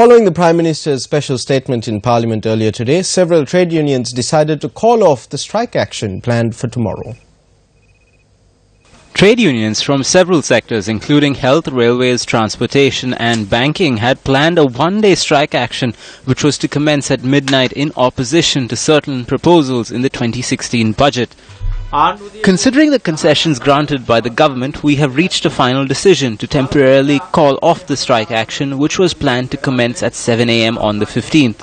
Following the Prime Minister's special statement in Parliament earlier today, several trade unions decided to call off the strike action planned for tomorrow. Trade unions from several sectors, including health, railways, transportation and banking, had planned a one-day strike action which was to commence at midnight in opposition to certain proposals in the 2016 budget. Considering the concessions granted by the government, we have reached a final decision to temporarily call off the strike action, which was planned to commence at 7 a.m. on the 15th.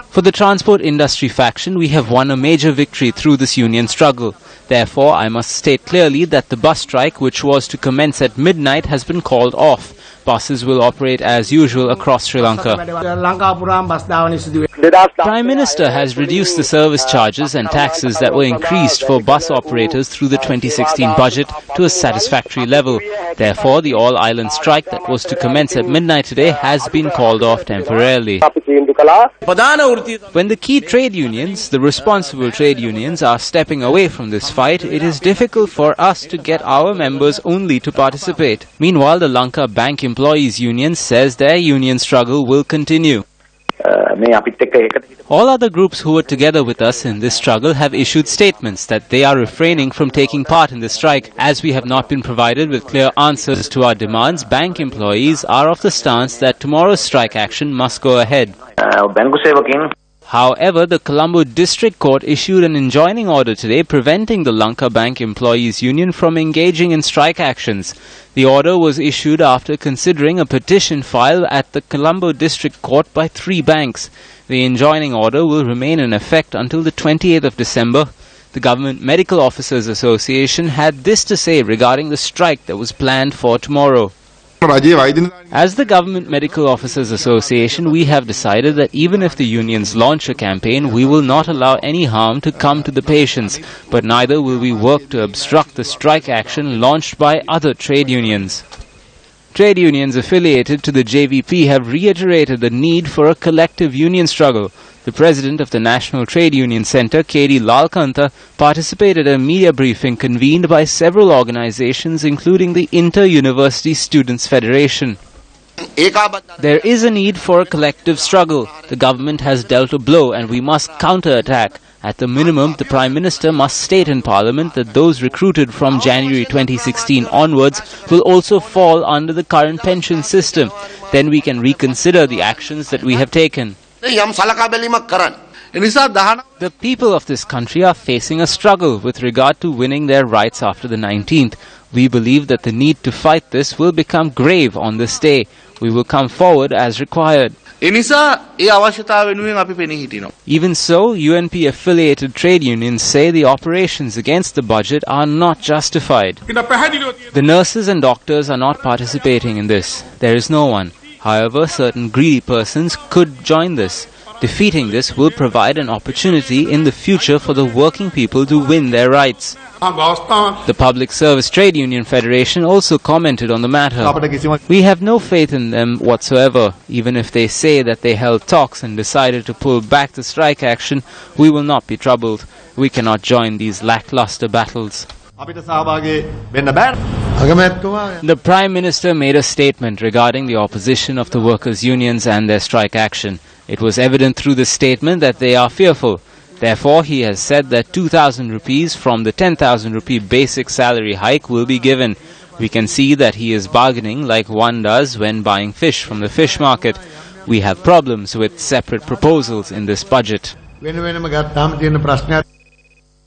For the transport industry faction, we have won a major victory through this union struggle. Therefore, I must state clearly that the bus strike, which was to commence at midnight, has been called off. Buses will operate as usual across Sri Lanka. Prime Minister has reduced the service charges and taxes that were increased for bus operators through the 2016 budget to a satisfactory level. Therefore, the all-island strike that was to commence at midnight today has been called off temporarily. When the key trade unions, the responsible trade unions, are stepping away from this fight, it is difficult for us to get our members only to participate. Meanwhile, the Lanka Bank Employees Union says their union struggle will continue. All other groups who were together with us in this struggle have issued statements that they are refraining from taking part in the strike. As we have not been provided with clear answers to our demands, bank employees are of the stance that tomorrow's strike action must go ahead. However, the Colombo District Court issued an enjoining order today preventing the Lanka Bank Employees Union from engaging in strike actions. The order was issued after considering a petition filed at the Colombo District Court by 3 banks. The enjoining order will remain in effect until the 28th of December. The Government Medical Officers Association had this to say regarding the strike that was planned for tomorrow. As the Government Medical Officers Association, we have decided that even if the unions launch a campaign, we will not allow any harm to come to the patients, but neither will we work to obstruct the strike action launched by other trade unions. Trade unions affiliated to the JVP have reiterated the need for a collective union struggle. The president of the National Trade Union Centre, K.D. Lalkanta, participated in a media briefing convened by several organizations, including the Inter-University Students' Federation. There is a need for a collective struggle. The government has dealt a blow and we must counter-attack. At the minimum, the Prime Minister must state in Parliament that those recruited from January 2016 onwards will also fall under the current pension system. Then we can reconsider the actions that we have taken. The people of this country are facing a struggle with regard to winning their rights after the 19th. We believe that the need to fight this will become grave on this day. We will come forward as required. Even so, UNP-affiliated trade unions say the operations against the budget are not justified. The nurses and doctors are not participating in this. There is no one. However, certain greedy persons could join this. Defeating this will provide an opportunity in the future for the working people to win their rights. The Public Service Trade Union Federation also commented on the matter. We have no faith in them whatsoever. Even if they say that they held talks and decided to pull back the strike action, we will not be troubled. We cannot join these lackluster battles. The Prime Minister made a statement regarding the opposition of the workers' unions and their strike action. It was evident through the statement that they are fearful. Therefore, he has said that 2,000 rupees from the 10,000 rupee basic salary hike will be given. We can see that he is bargaining like one does when buying fish from the fish market. We have problems with separate proposals in this budget.